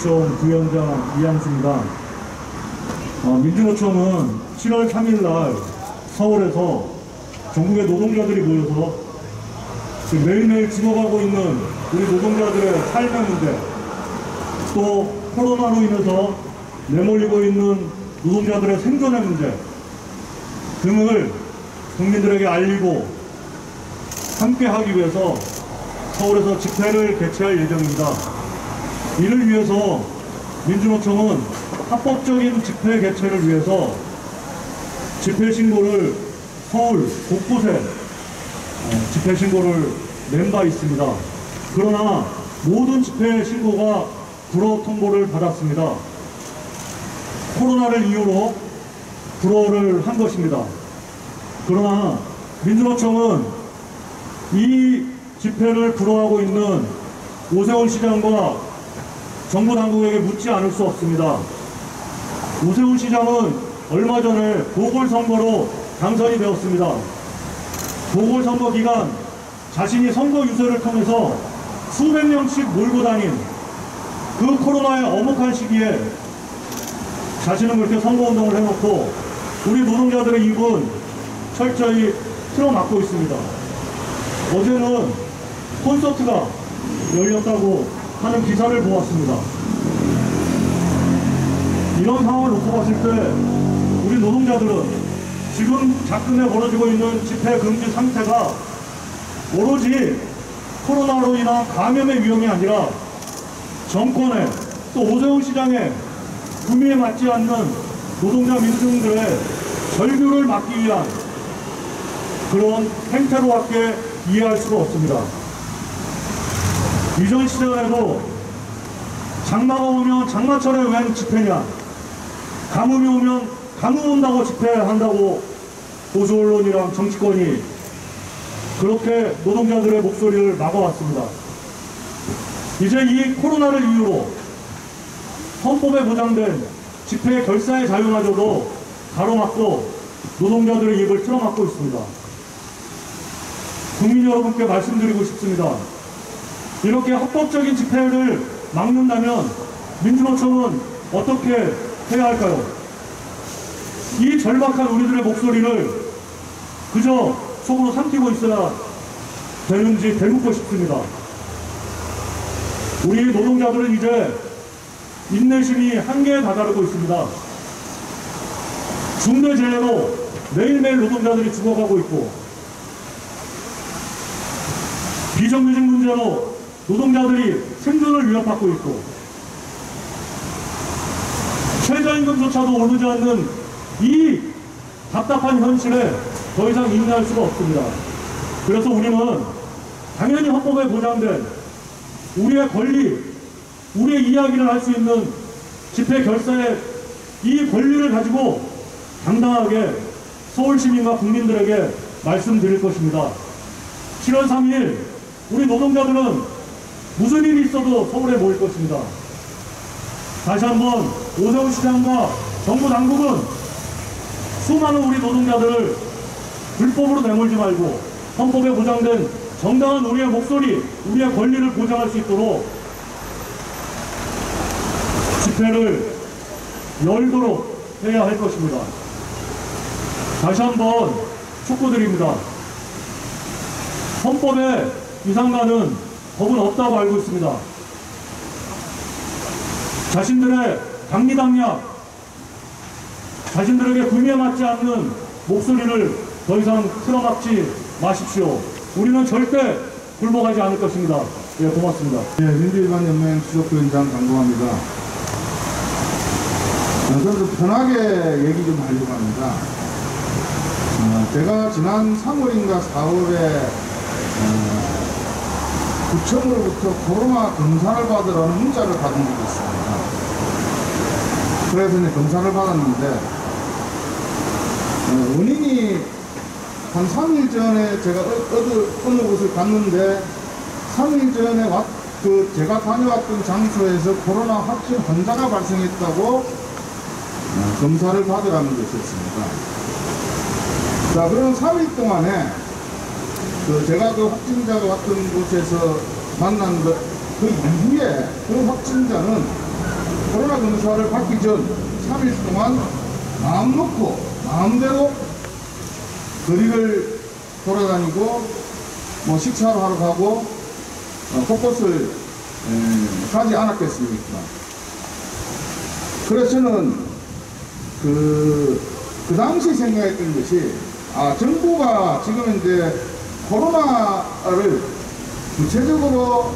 부위원장 이양수입니다. 민주노총은 7월 3일 날 서울에서 전국의 노동자들이 모여서 매일매일 죽어가고 있는 우리 노동자들의 삶의 문제, 또 코로나로 인해서 내몰리고 있는 노동자들의 생존의 문제 등을 국민들에게 알리고 함께 하기 위해서 서울에서 집회를 개최할 예정입니다. 이를 위해서 민주노총은 합법적인 집회 개최를 위해서 집회 신고를 서울 곳곳에 집회 신고를 낸 바 있습니다. 그러나 모든 집회 신고가 불허 통보를 받았습니다. 코로나를 이유로 불허를 한 것입니다. 그러나 민주노총은 이 집회를 불허하고 있는 오세훈 시장과 정부 당국에게 묻지 않을 수 없습니다. 오세훈 시장은 얼마 전에 보궐선거로 당선이 되었습니다. 보궐선거 기간 자신이 선거 유세를 통해서 수백 명씩 몰고 다닌 그 코로나의 엄혹한 시기에 자신은 그렇게 선거운동을 해놓고 우리 노동자들의 입은 철저히 틀어막고 있습니다. 어제는 콘서트가 열렸다고 하는 기사를 보았습니다. 이런 상황을 놓고 봤을 때 우리 노동자들은 지금 작금에 벌어지고 있는 집회 금지 상태가 오로지 코로나로 인한 감염의 위험이 아니라 정권의 또 오세훈 시장의 구미에 맞지 않는 노동자 민중들의 절규를 막기 위한 그런 행태로밖에 이해할 수가 없습니다. 이전 시절에도 장마가 오면 장마철에 웬 집회냐, 가뭄이 오면 가뭄 온다고 집회한다고 보수 언론이랑 정치권이 그렇게 노동자들의 목소리를 막아왔습니다. 이제 이 코로나를 이유로 헌법에 보장된 집회 결사의 자유마저도 가로막고 노동자들의 입을 틀어막고 있습니다. 국민 여러분께 말씀드리고 싶습니다. 이렇게 합법적인 집회를 막는다면 민주노총은 어떻게 해야 할까요? 이 절박한 우리들의 목소리를 그저 속으로 삼키고 있어야 되는지 되묻고 싶습니다. 우리 노동자들은 이제 인내심이 한계에 다다르고 있습니다. 중대재해로 매일매일 노동자들이 죽어가고 있고 비정규직 문제로 노동자들이 생존을 위협받고 있고 최저임금조차도 오르지 않는 이 답답한 현실에 더 이상 인내할 수가 없습니다. 그래서 우리는 당연히 헌법에 보장된 우리의 권리, 우리의 이야기를 할 수 있는 집회 결사의 이 권리를 가지고 당당하게 서울 시민과 국민들에게 말씀드릴 것입니다. 7월 3일 우리 노동자들은 무슨 일이 있어도 서울에 모일 것입니다. 다시 한번 오세훈 시장과 정부 당국은 수많은 우리 노동자들을 불법으로 내몰지 말고 헌법에 보장된 정당한 우리의 목소리, 우리의 권리를 보장할 수 있도록 집회를 열도록 해야 할 것입니다. 다시 한번 촉구드립니다. 헌법에 이상가는 법은 없다고 알고 있습니다. 자신들의 강리당략, 자신들에게 구미에 맞지 않는 목소리를 더 이상 틀어막지 마십시오. 우리는 절대 굴복하지 않을 것입니다. 예, 고맙습니다. 네, 민주일반연맹 수석부위원장 강동환입니다. 저도 편하게 얘기 좀 하려고 합니다. 제가 지난 3월인가 4월에 구청으로부터 코로나 검사를 받으라는 문자를 받은 적이 있습니다. 그래서 이제 검사를 받았는데 원인이 한 3일 전에 제가 어느 곳을 갔는데 3일 전에 제가 다녀왔던 장소에서 코로나 확진 환자가 발생했다고 검사를 받으라는 것이었습니다. 자, 그럼 3일 동안에 제가 그 확진자가 왔던 곳에서 만난 그 이후에 그 확진자는 검사를 받기 전 3일 동안 마음 놓고 마음대로 거리를 돌아다니고 뭐 식사를 하러 가고 곳곳을 가지 않았겠습니까? 그래서 저는 그 당시 생각했던 것이 정부가 지금 이제 코로나를 구체적으로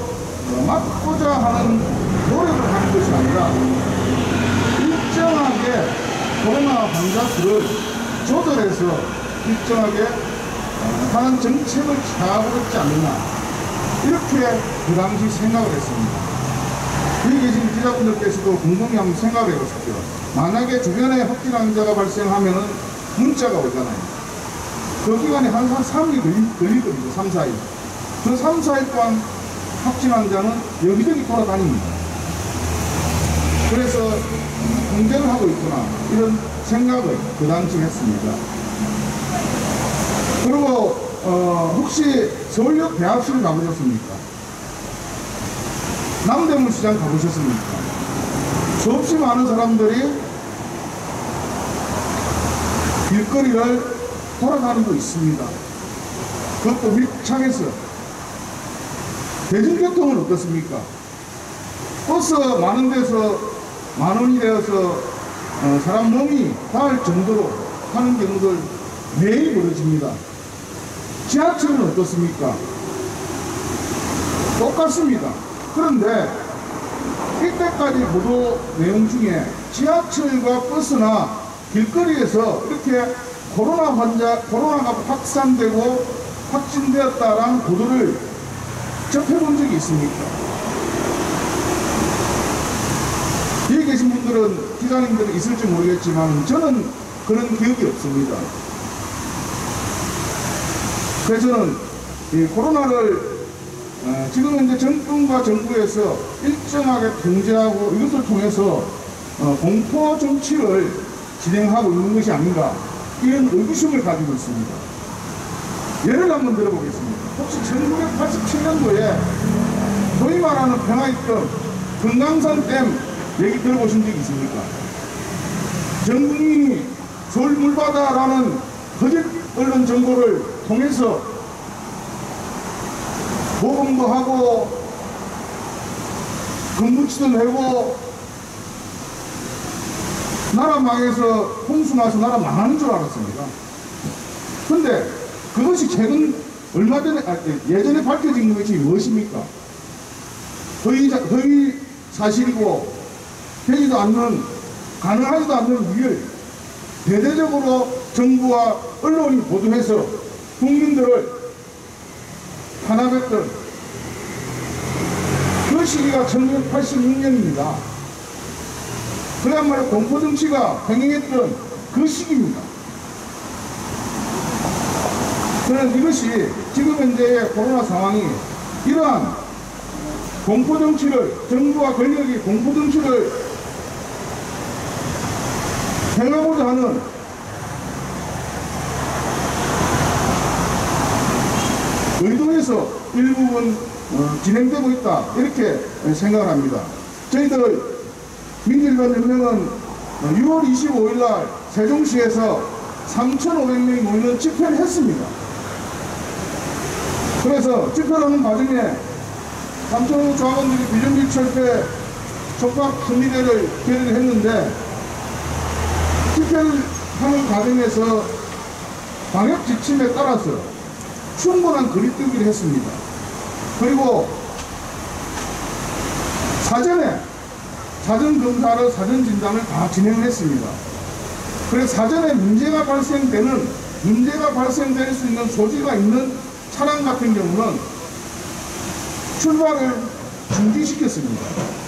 막고자 하는 노력을 하는 것이 아니라 일정하게 코로나 환자 수를 조절해서 일정하게 하는 정책을 취하고 있지 않느냐, 이렇게 그 당시 생각을 했습니다. 여기 계신 기자분들께서도 궁금히 한번 생각을 해보십시오. 만약에 주변에 확진 환자가 발생하면은 문자가 오잖아요. 그 기간에 한 3일 걸리거든요. 3, 4일. 그 3, 4일 동안 확진 환자는 여기저기 돌아다닙니다. 그래서 통제를 하고 있구나, 이런 생각을 그 당시 했습니다. 그리고 혹시 서울역 대합실 가보셨습니까? 남대문 시장 가보셨습니까? 수없이 많은 사람들이 길거리를 돌아다니고 있습니다. 그것도 밀착해서. 대중교통은 어떻습니까? 버스 많은 데서 만원이 되어서 사람 몸이 닿을 정도로 하는 경우들 매일 벌어집니다. 지하철은 어떻습니까? 똑같습니다. 그런데 이때까지 보도 내용 중에 지하철과 버스나 길거리에서 이렇게 코로나가 확산되고 확진되었다라는 보도를 접해본 적이 있습니까? 여기 계신 분들은, 기자님들은 있을지 모르겠지만 저는 그런 기억이 없습니다. 그래서 저는 이 코로나를 지금 현재 정권과 정부에서 일정하게 통제하고 이것을 통해서 공포 정치를 진행하고 있는 것이 아닌가, 이런 의구심을 가지고 있습니다. 예를 한번 들어보겠습니다. 혹시 1987년도에 소위 말하는 평화있던 금강산 댐 얘기 들어보신 적 있습니까? 전 국민이 서울 물바다라는 거짓 언론 정보를 통해서 보험도 하고 금붙이도 내고 나라 망해서 홍수 나서 나라 망하는 줄 알았습니다. 근데 그것이 최근 얼마 전에 예전에 밝혀진 것이 무엇입니까? 거의 사실이고 되지도 않는, 가능하지도 않는 일을 대대적으로 정부와 언론이 보도해서 국민들을 탄압했던 그 시기가 1986년입니다. 그야말로 공포정치가 횡행했던 그 시기입니다. 저는 이것이 지금 현재의 코로나 상황이 이러한 공포정치를, 정부와 권력이 공포정치를 행하고자 하는 의도에서 일부분 진행되고 있다, 이렇게 생각을 합니다. 저희들 민주일반연맹은 6월 25일 날 세종시에서 3,500명이 모이는 집회를 했습니다. 그래서 집회하는 과정에 3,500 조합원들이 비정규 철폐 촉박 승리대를 결의를 했는데, 집회를 하는 과정에서 방역 지침에 따라서 충분한 거리두기를 했습니다. 그리고 사전 검사를, 사전 진단을 다 진행했습니다. 그래서 사전에 문제가 발생될 수 있는 소지가 있는 차량 같은 경우는 출발을 중지시켰습니다.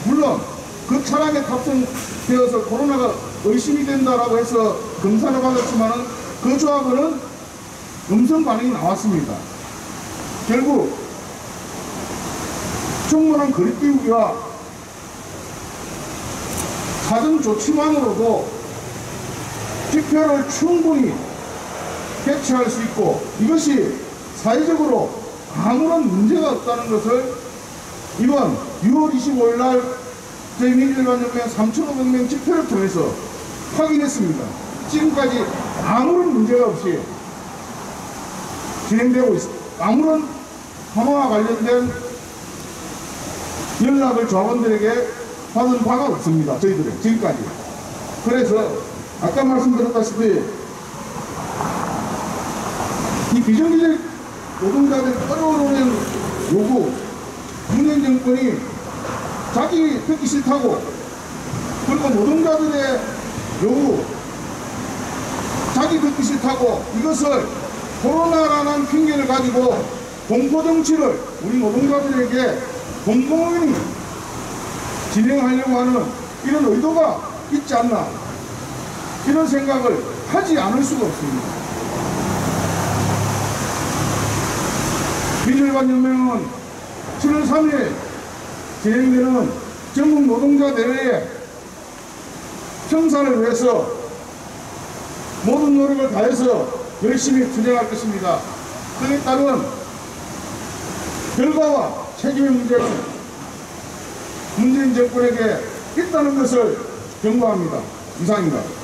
물론 그 차량에 탑승되어서 코로나가 의심이 된다라고 해서 검사를 받았지만은 그 조합원은 음성 반응이 나왔습니다. 결국 충분한 거리두기와 사전 조치만으로도 집회를 충분히 개최할 수 있고, 이것이 사회적으로 아무런 문제가 없다는 것을 이번 6월 25일 날 저희 민주연합연맹 3,500명 집회를 통해서 확인했습니다. 지금까지 아무런 문제가 없이 진행되고 있습니다. 아무런 하마와 관련된 연락을 조합원들에게 받은 바가 없습니다. 저희들은 지금까지. 그래서 아까 말씀드렸다시피 이 비정규직 노동자들 끌어오르는 요구, 문재인 정권이 자기 듣기 싫다고, 그리고 노동자들의 요구 자기 듣기 싫다고 이것을 코로나라는 핑계를 가지고 공포정치를 우리 노동자들에게 공공연히 진행하려고 하는 이런 의도가 있지 않나, 이런 생각을 하지 않을 수가 없습니다. 민주연합연맹은 7월 3일 진행되는 전국 노동자 대회에 평산을 위해서 모든 노력을 다해서 열심히 투쟁할 것입니다. 그에 따른 결과와 책임의 문제가 문재인 정권에게 있다는 것을 경고합니다. 이상입니다.